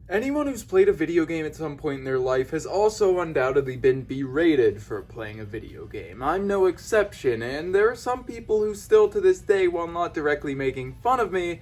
Anyone who's played a video game at some point in their life has also undoubtedly been berated for playing a video game. I'm no exception, and there are some people who still to this day, while not directly making fun of me,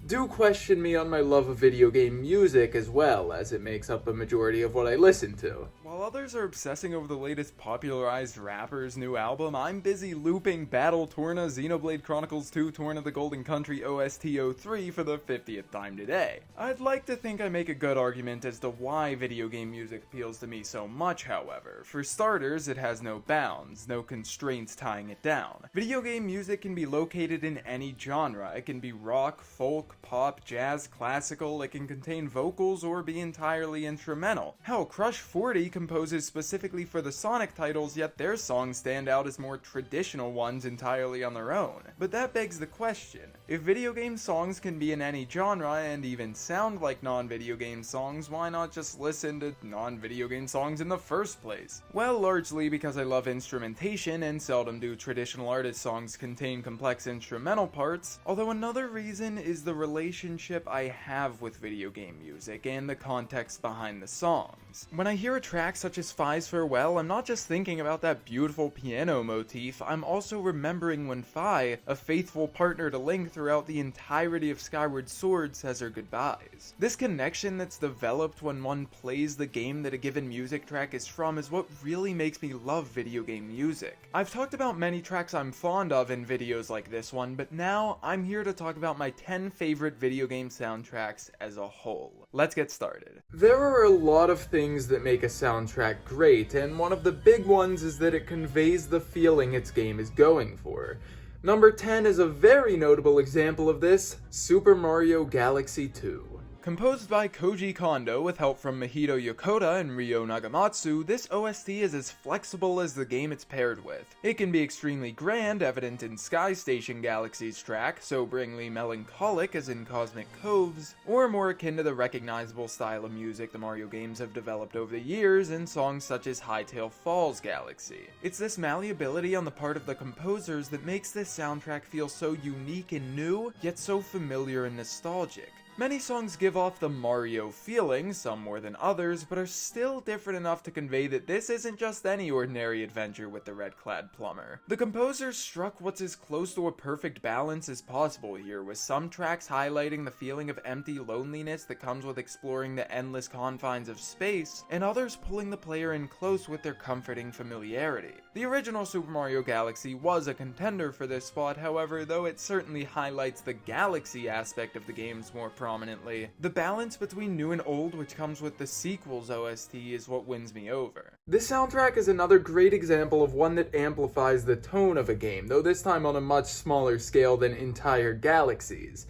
do question me on my love of video game music as well, as it makes up a majority of what I listen to. While others are obsessing over the latest popularized rapper's new album, I'm busy looping Battle Torna Xenoblade Chronicles 2 Torn of the Golden Country OST03 for the 50th time today. I'd like to think I make a good argument as to why video game music appeals to me so much, however. For starters, it has no bounds, no constraints tying it down. Video game music can be located in any genre. It can be rock, folk, pop, jazz, classical, it can contain vocals or be entirely instrumental. Hell, Crush 40 composes specifically for the Sonic titles, yet their songs stand out as more traditional ones entirely on their own. But that begs the question, if video game songs can be in any genre and even sound like non-video game songs, why not just listen to non-video game songs in the first place? Well, largely because I love instrumentation and seldom do traditional artist songs contain complex instrumental parts, although another reason is the relationship I have with video game music and the context behind the songs. When I hear a track such as Fi's Farewell, I'm not just thinking about that beautiful piano motif, I'm also remembering when Fi, a faithful partner to Link throughout the entirety of Skyward Sword, says her goodbyes. This connection that's developed when one plays the game that a given music track is from is what really makes me love video game music. I've talked about many tracks I'm fond of in videos like this one, but now I'm here to talk about my 10 favorite video game soundtracks as a whole. Let's get started. There are a lot of things that make a soundtrack great, and one of the big ones is that it conveys the feeling its game is going for. Number 10 is a very notable example of this, Super Mario Galaxy 2. Composed by Koji Kondo with help from Mahito Yokota and Ryo Nagamatsu, this OST is as flexible as the game it's paired with. It can be extremely grand, evident in Sky Station Galaxy's track, soberingly melancholic as in Cosmic Coves, or more akin to the recognizable style of music the Mario games have developed over the years in songs such as Hytale Falls Galaxy. It's this malleability on the part of the composers that makes this soundtrack feel so unique and new, yet so familiar and nostalgic. Many songs give off the Mario feeling, some more than others, but are still different enough to convey that this isn't just any ordinary adventure with the red-clad plumber. The composers struck what's as close to a perfect balance as possible here, with some tracks highlighting the feeling of empty loneliness that comes with exploring the endless confines of space, and others pulling the player in close with their comforting familiarity. The original Super Mario Galaxy was a contender for this spot, however, though it certainly highlights the galaxy aspect of the games more prominently. The balance between new and old which comes with the sequel's OST is what wins me over. This soundtrack is another great example of one that amplifies the tone of a game, though this time on a much smaller scale than entire galaxies.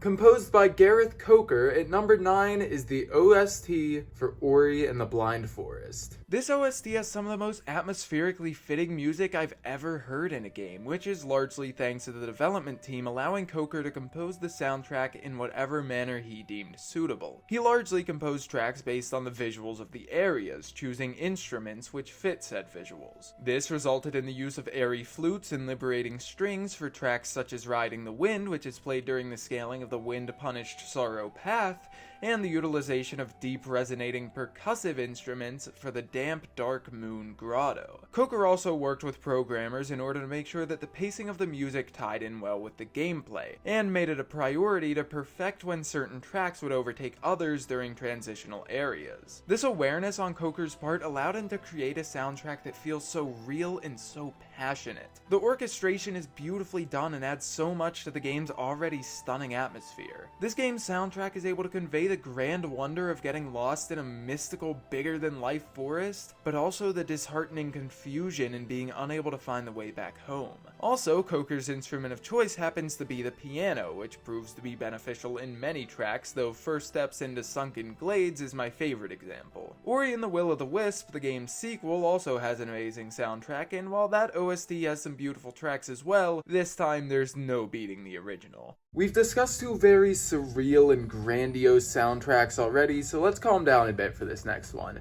Composed by Gareth Coker, at number 9 is the OST for Ori and the Blind Forest. This OST has some of the most atmospherically fitting music I've ever heard in a game, which is largely thanks to the development team allowing Coker to compose the soundtrack in whatever manner he deemed suitable. He largely composed tracks based on the visuals of the areas, choosing instruments which fit said visuals. This resulted in the use of airy flutes and liberating strings for tracks such as Riding the Wind, which is played during the scaling of the Wind-Punished Sorrow Path, and the utilization of deep resonating percussive instruments for the Damp Dark Moon Grotto. Coker also worked with programmers in order to make sure that the pacing of the music tied in well with the gameplay, and made it a priority to perfect when certain tracks would overtake others during transitional areas. This awareness on Coker's part allowed him to create a soundtrack that feels so real and so passionate. The orchestration is beautifully done and adds so much to the game's already stunning atmosphere. This game's soundtrack is able to convey the grand wonder of getting lost in a mystical, bigger-than-life forest, but also the disheartening confusion in being unable to find the way back home. Also, Coker's instrument of choice happens to be the piano, which proves to be beneficial in many tracks, though First Steps into Sunken Glades is my favorite example. Ori and the Will of the Wisp, the game's sequel, also has an amazing soundtrack, and while that OST has some beautiful tracks as well, this time there's no beating the original. We've discussed two very surreal and grandiose soundtracks already, so let's calm down a bit for this next one.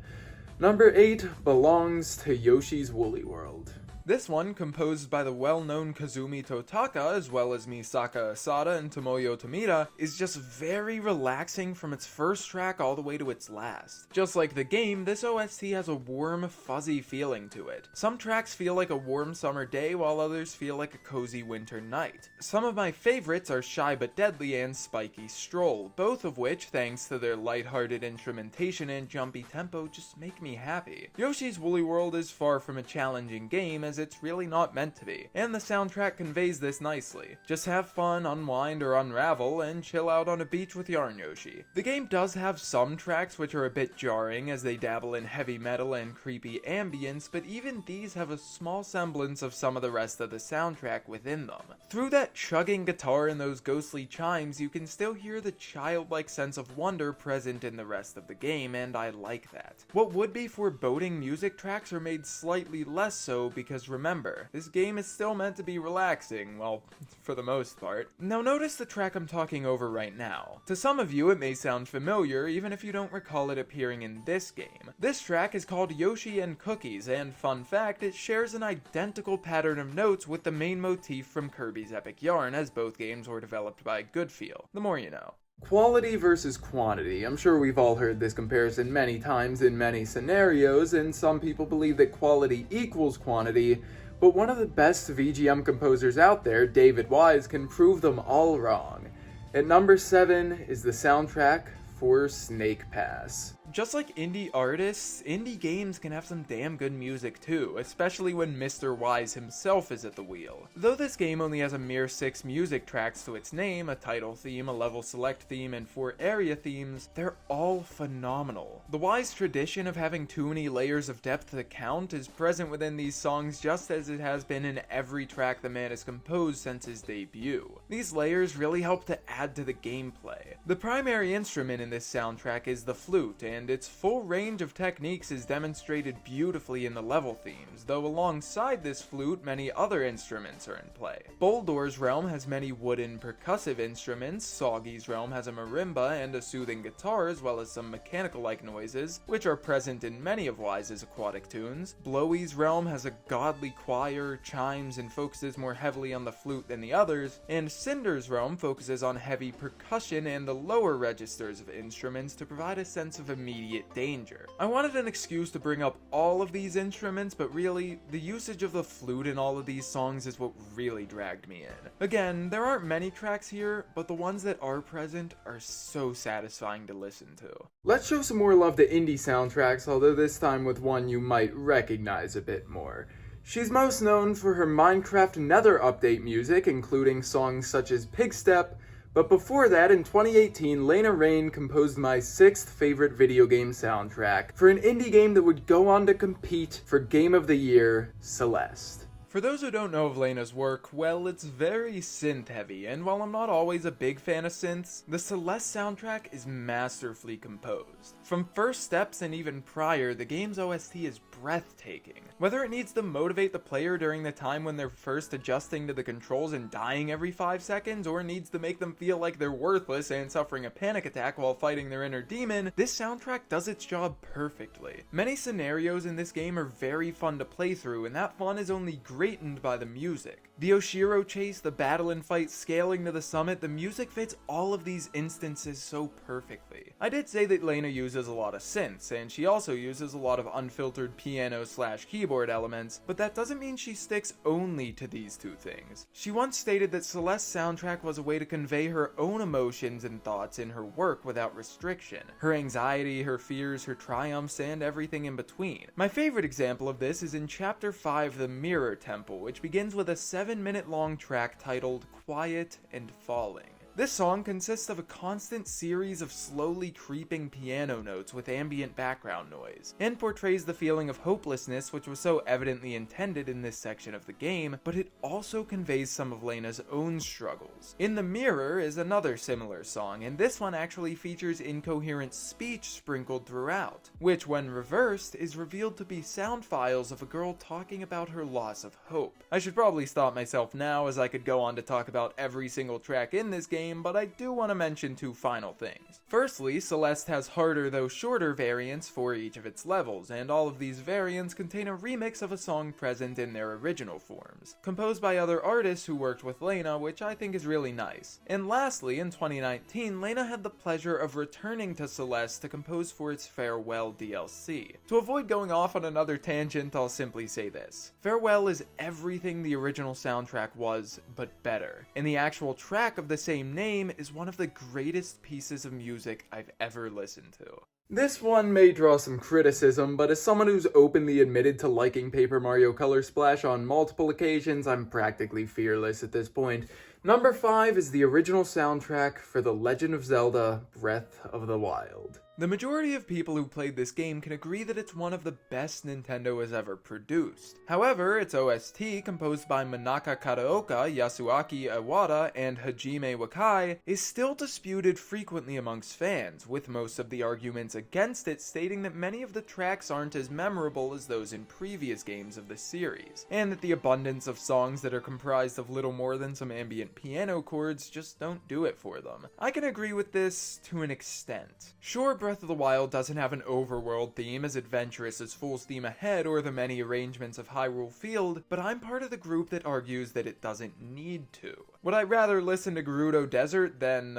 Number 8 belongs to Yoshi's Woolly World. This one, composed by the well-known Kazumi Totaka as well as Misaka Asada and Tomoyo Tomita, is just very relaxing from its first track all the way to its last. Just like the game, this OST has a warm, fuzzy feeling to it. Some tracks feel like a warm summer day while others feel like a cozy winter night. Some of my favorites are Shy But Deadly and Spiky Stroll, both of which, thanks to their lighthearted instrumentation and jumpy tempo, just make me happy. Yoshi's Woolly World is far from a challenging game as it's really not meant to be, and the soundtrack conveys this nicely. Just have fun, unwind or unravel, and chill out on a beach with Yarn Yoshi. The game does have some tracks which are a bit jarring as they dabble in heavy metal and creepy ambience, but even these have a small semblance of some of the rest of the soundtrack within them. Through that chugging guitar and those ghostly chimes, you can still hear the childlike sense of wonder present in the rest of the game, and I like that. What would be foreboding music tracks are made slightly less so because remember, this game is still meant to be relaxing, well, for the most part. Now notice the track I'm talking over right now. To some of you it may sound familiar even if you don't recall it appearing in this game. This track is called Yoshi and Cookies, and fun fact, it shares an identical pattern of notes with the main motif from Kirby's Epic Yarn, as both games were developed by Goodfeel. The more you know. Quality versus quantity. I'm sure we've all heard this comparison many times in many scenarios, and some people believe that quality equals quantity, but one of the best VGM composers out there, David Wise, can prove them all wrong. At number 7 is the soundtrack for Snake Pass. Just like indie artists, indie games can have some damn good music too, especially when Mr. Wise himself is at the wheel. Though this game only has a mere 6 music tracks to its name, a title theme, a level select theme, and 4 area themes, they're all phenomenal. The Wise tradition of having too many layers of depth to count is present within these songs just as it has been in every track the man has composed since his debut. These layers really help to add to the gameplay. The primary instrument in this soundtrack is the flute, and its full range of techniques is demonstrated beautifully in the level themes, though alongside this flute many other instruments are in play. Boldor's realm has many wooden percussive instruments, Soggy's realm has a marimba and a soothing guitar as well as some mechanical-like noises, which are present in many of Wise's aquatic tunes. Blowy's realm has a godly choir, chimes, and focuses more heavily on the flute than the others, and Cinder's realm focuses on heavy percussion and the lower registers of instruments to provide a sense of immediate danger. I wanted an excuse to bring up all of these instruments, but really, the usage of the flute in all of these songs is what really dragged me in. Again, there aren't many tracks here, but the ones that are present are so satisfying to listen to. Let's show some more love to indie soundtracks, although this time with one you might recognize a bit more. She's most known for her Minecraft Nether update music, including songs such as Pigstep, but before that, in 2018, Lena Raine composed my 6th favorite video game soundtrack for an indie game that would go on to compete for Game of the Year, Celeste. For those who don't know of Lena's work, well, it's very synth-heavy, and while I'm not always a big fan of synths, the Celeste soundtrack is masterfully composed. From first steps and even prior, the game's OST is breathtaking. Whether it needs to motivate the player during the time when they're first adjusting to the controls and dying every 5 seconds, or needs to make them feel like they're worthless and suffering a panic attack while fighting their inner demon, this soundtrack does its job perfectly. Many scenarios in this game are very fun to play through, and that fun is only greatened by the music. The Oshiro chase, the battle and fight scaling to the summit, the music fits all of these instances so perfectly. I did say that Lena uses a lot of synths, and she also uses a lot of unfiltered piano/keyboard elements, but that doesn't mean she sticks only to these two things. She once stated that Celeste's soundtrack was a way to convey her own emotions and thoughts in her work without restriction. Her anxiety, her fears, her triumphs, and everything in between. My favorite example of this is in Chapter 5, The Mirror Temple, which begins with a 7-minute long track titled Quiet and Falling. This song consists of a constant series of slowly creeping piano notes with ambient background noise, and portrays the feeling of hopelessness which was so evidently intended in this section of the game, but it also conveys some of Lena's own struggles. In the Mirror is another similar song, and this one actually features incoherent speech sprinkled throughout, which when reversed is revealed to be sound files of a girl talking about her loss of hope. I should probably stop myself now as I could go on to talk about every single track in this game, but I do want to mention 2 final things. Firstly, Celeste has harder though shorter variants for each of its levels, and all of these variants contain a remix of a song present in their original forms, composed by other artists who worked with Lena, which I think is really nice. And lastly, in 2019, Lena had the pleasure of returning to Celeste to compose for its Farewell DLC. To avoid going off on another tangent, I'll simply say this. Farewell is everything the original soundtrack was, but better. And the actual track of the same name is one of the greatest pieces of music I've ever listened to. This one may draw some criticism, but as someone who's openly admitted to liking Paper Mario Color Splash on multiple occasions, I'm practically fearless at this point. Number 5 is the original soundtrack for The Legend of Zelda: Breath of the Wild. The majority of people who played this game can agree that it's one of the best Nintendo has ever produced. However, its OST, composed by Manaka Kataoka, Yasuaki Iwata, and Hajime Wakai, is still disputed frequently amongst fans, with most of the arguments against it stating that many of the tracks aren't as memorable as those in previous games of the series, and that the abundance of songs that are comprised of little more than some ambient piano chords just don't do it for them. I can agree with this to an extent. Sure, Breath of the Wild doesn't have an overworld theme as adventurous as Full Steam Ahead or the many arrangements of Hyrule Field, but I'm part of the group that argues that it doesn't need to. Would I rather listen to Gerudo Desert than,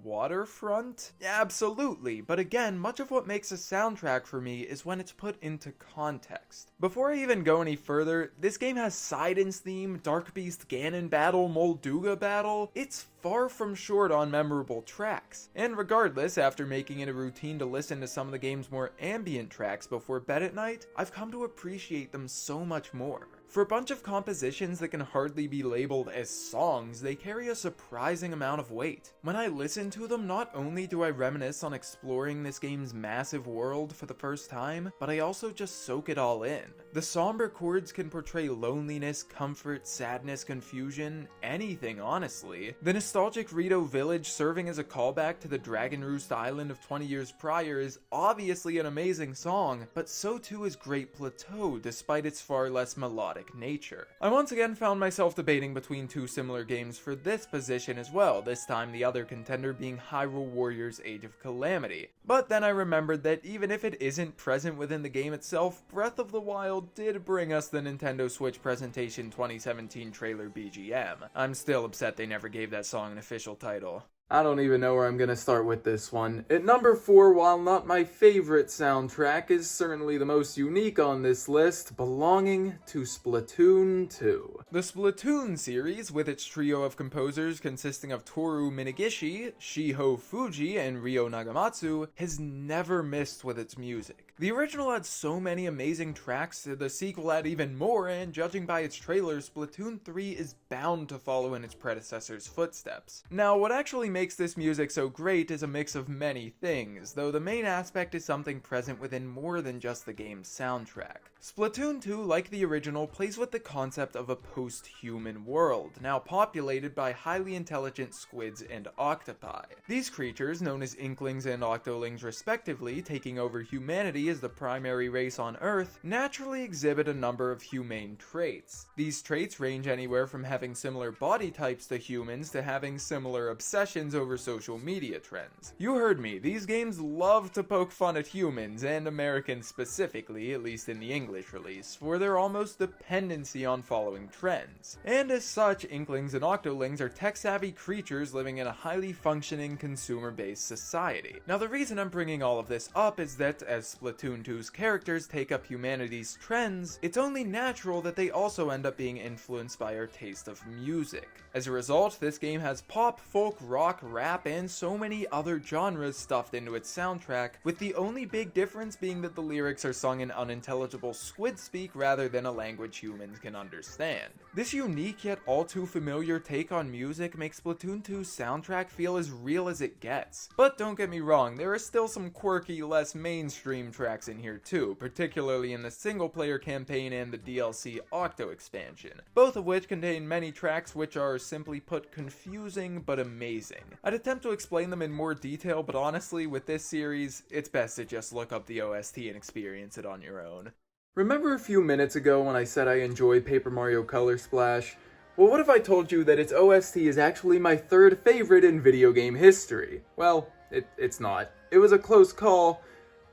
Waterfront? Absolutely, but again, much of what makes a soundtrack for me is when it's put into context. Before I even go any further, this game has Sidon's theme, Dark Beast Ganon battle, Molduga battle. It's far from short on memorable tracks. And regardless, after making it a routine to listen to some of the game's more ambient tracks before bed at night, I've come to appreciate them so much more. For a bunch of compositions that can hardly be labeled as songs, they carry a surprising amount of weight. When I listen to them, not only do I reminisce on exploring this game's massive world for the first time, but I also just soak it all in. The somber chords can portray loneliness, comfort, sadness, confusion, anything honestly. The nostalgic Rito village serving as a callback to the Dragon Roost Island of 20 years prior is obviously an amazing song, but so too is Great Plateau despite its far less melodic nature. I once again found myself debating between two similar games for this position as well, this time the other contender being Hyrule Warriors Age of Calamity. But then I remembered that even if it isn't present within the game itself, Breath of the Wild did bring us the Nintendo Switch Presentation 2017 trailer BGM. I'm still upset they never gave that song an official title. I don't even know where I'm gonna start with this one. At number 4, while not my favorite soundtrack, is certainly the most unique on this list, belonging to Splatoon 2. The Splatoon series, with its trio of composers consisting of Toru Minegishi, Shiho Fuji, and Ryo Nagamatsu, has never missed with its music. The original had so many amazing tracks, the sequel had even more, and judging by its trailer, Splatoon 3 is bound to follow in its predecessor's footsteps. Now, what actually makes this music so great is a mix of many things, though the main aspect is something present within more than just the game's soundtrack. Splatoon 2, like the original, plays with the concept of a post-human world, now populated by highly intelligent squids and octopi. These creatures, known as Inklings and Octolings respectively, taking over humanity as the primary race on Earth, naturally exhibit a number of humane traits. These traits range anywhere from having similar body types to humans to having similar obsessions over social media trends. You heard me, these games love to poke fun at humans, and Americans specifically, at least in the English release, for their almost dependency on following trends. And as such, Inklings and Octolings are tech-savvy creatures living in a highly functioning consumer-based society. Now the reason I'm bringing all of this up is that, as Splatoon 2's characters take up humanity's trends, it's only natural that they also end up being influenced by our taste of music. As a result, this game has pop, folk, rock, rap, and so many other genres stuffed into its soundtrack, with the only big difference being that the lyrics are sung in unintelligible squid speak rather than a language humans can understand. This unique yet all too familiar take on music makes Splatoon 2's soundtrack feel as real as it gets. But don't get me wrong, there are still some quirky, less mainstream tracks in here too, particularly in the single-player campaign and the DLC Octo expansion, both of which contain many tracks which are, simply put, confusing but amazing. I'd attempt to explain them in more detail, but honestly, with this series, it's best to just look up the OST and experience it on your own. Remember a few minutes ago when I said I enjoy Paper Mario Color Splash? Well, what if I told you that its OST is actually my third favorite in video game history? Well, it's not. It was a close call,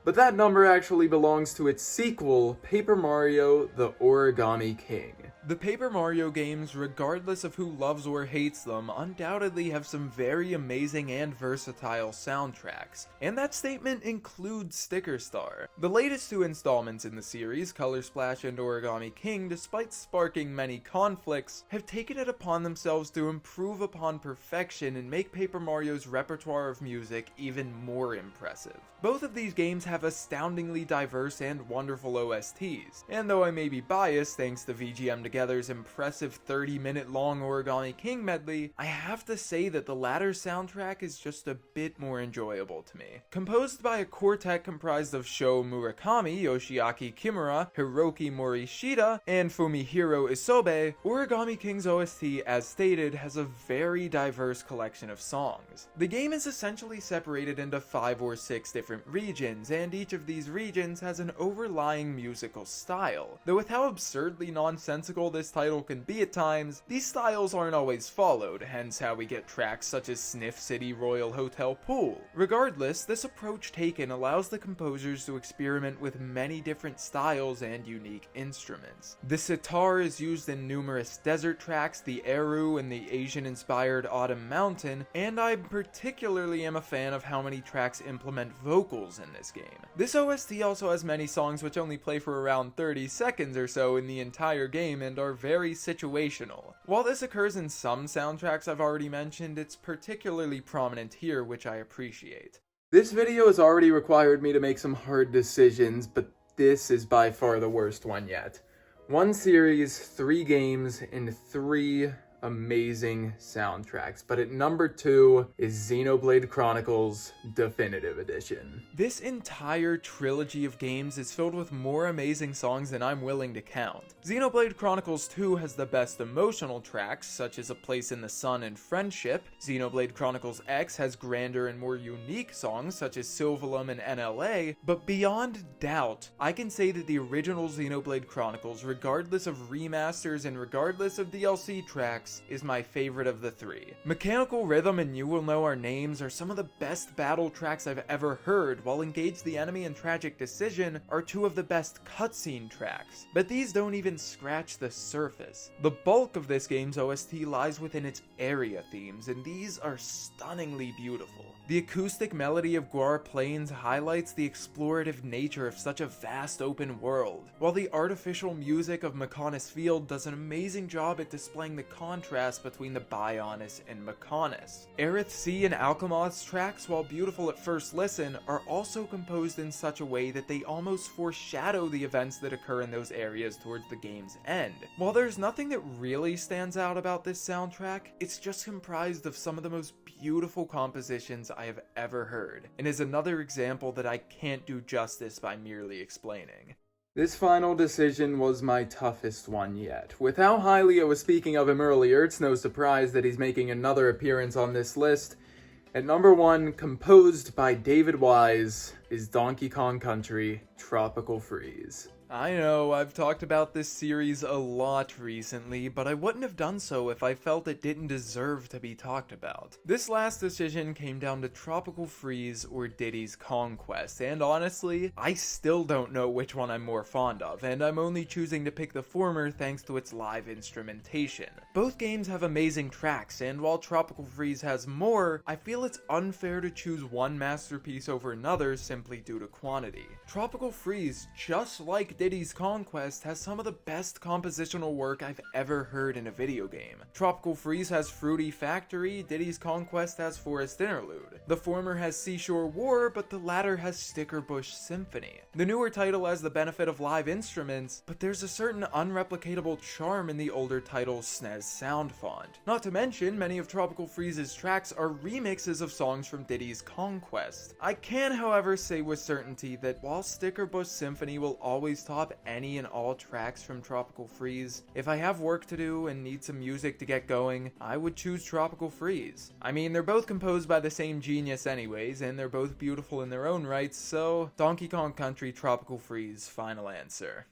but that number actually belongs to its sequel, Paper Mario: The Origami King. The Paper Mario games, regardless of who loves or hates them, undoubtedly have some very amazing and versatile soundtracks, and that statement includes Sticker Star. The latest two installments in the series, Color Splash and Origami King, despite sparking many conflicts, have taken it upon themselves to improve upon perfection and make Paper Mario's repertoire of music even more impressive. Both of these games have astoundingly diverse and wonderful OSTs, and though I may be biased thanks to VGM Together's impressive 30-minute long Origami King medley, I have to say that the latter soundtrack is just a bit more enjoyable to me. Composed by a quartet comprised of Sho Murakami, Yoshiaki Kimura, Hiroki Morishita, and Fumihiro Isobe, Origami King's OST, as stated, has a very diverse collection of songs. The game is essentially separated into 5 or 6 different regions, and each of these regions has an overlying musical style. Though with how absurdly nonsensical this title can be at times, these styles aren't always followed, hence how we get tracks such as Sniff City Royal Hotel Pool. Regardless, this approach taken allows the composers to experiment with many different styles and unique instruments. The sitar is used in numerous desert tracks, the eru in the Asian-inspired Autumn Mountain, and I particularly am a fan of how many tracks implement vocals in this game. This OST also has many songs which only play for around 30 seconds or so in the entire game and are very situational. While this occurs in some soundtracks I've already mentioned, it's particularly prominent here, which I appreciate. This video has already required me to make some hard decisions, but this is by far the worst one yet. One series, 3 games, and 3 amazing soundtracks, but at number 2 is Xenoblade Chronicles Definitive Edition. This entire trilogy of games is filled with more amazing songs than I'm willing to count. Xenoblade Chronicles 2 has the best emotional tracks, such as A Place in the Sun and Friendship. Xenoblade Chronicles X has grander and more unique songs, such as Sylvalum and NLA, but beyond doubt, I can say that the original Xenoblade Chronicles, regardless of remasters and regardless of DLC tracks, is my favorite of the 3. Mechanical Rhythm and You Will Know Our Names are some of the best battle tracks I've ever heard, while Engage the Enemy and Tragic Decision are 2 of the best cutscene tracks, but these don't even scratch the surface. The bulk of this game's OST lies within its area themes, and these are stunningly beautiful. The acoustic melody of Guar Plains highlights the explorative nature of such a vast open world, while the artificial music of Mechonis Field does an amazing job at displaying the contrast between the Bionis and Mechonis. Aerith Sea and Alchemoth's tracks, while beautiful at first listen, are also composed in such a way that they almost foreshadow the events that occur in those areas towards the game's end. While there's nothing that really stands out about this soundtrack, it's just comprised of some of the most beautiful compositions I have ever heard, and is another example that I can't do justice by merely explaining. This final decision was my toughest one yet. With how highly I was speaking of him earlier, it's no surprise that he's making another appearance on this list. At number 1, composed by David Wise, is Donkey Kong Country Tropical Freeze. I know, I've talked about this series a lot recently, but I wouldn't have done so if I felt it didn't deserve to be talked about. This last decision came down to Tropical Freeze or Diddy's Kong Quest, and honestly, I still don't know which one I'm more fond of, and I'm only choosing to pick the former thanks to its live instrumentation. Both games have amazing tracks, and while Tropical Freeze has more, I feel it's unfair to choose one masterpiece over another simply due to quantity. Tropical Freeze, just like Diddy's Conquest, has some of the best compositional work I've ever heard in a video game. Tropical Freeze has Fruity Factory, Diddy's Conquest has Forest Interlude. The former has Seashore War, but the latter has Sticker Bush Symphony. The newer title has the benefit of live instruments, but there's a certain unreplicatable charm in the older title's SNES sound font. Not to mention, many of Tropical Freeze's tracks are remixes of songs from Diddy's Conquest. I can, however, say with certainty that while Sticker Bush Symphony will always top any and all tracks from Tropical Freeze, if I have work to do and need some music to get going, I would choose Tropical Freeze. I mean, they're both composed by the same genius anyways, and they're both beautiful in their own rights, so Donkey Kong Country Tropical Freeze, final answer.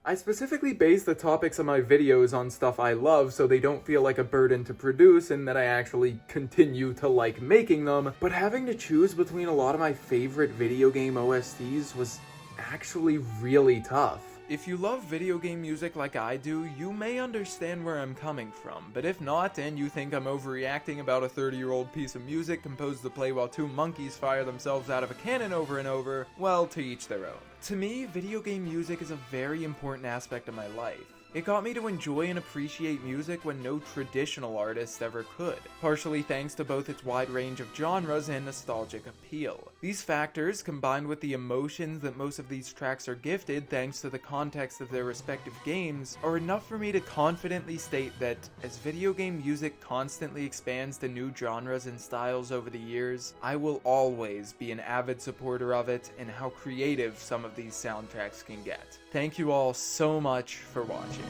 I specifically base the topics of my videos on stuff I love so they don't feel like a burden to produce and that I actually continue to like making them, but having to choose between a lot of my favorite video game OSTs was actually really tough. If you love video game music like I do, you may understand where I'm coming from, but if not, and you think I'm overreacting about a 30-year-old piece of music composed to play while two monkeys fire themselves out of a cannon over and over, well, to each their own. To me, video game music is a very important aspect of my life. It got me to enjoy and appreciate music when no traditional artist ever could, partially thanks to both its wide range of genres and nostalgic appeal. These factors, combined with the emotions that most of these tracks are gifted thanks to the context of their respective games, are enough for me to confidently state that, as video game music constantly expands to new genres and styles over the years, I will always be an avid supporter of it and how creative some of these soundtracks can get. Thank you all so much for watching.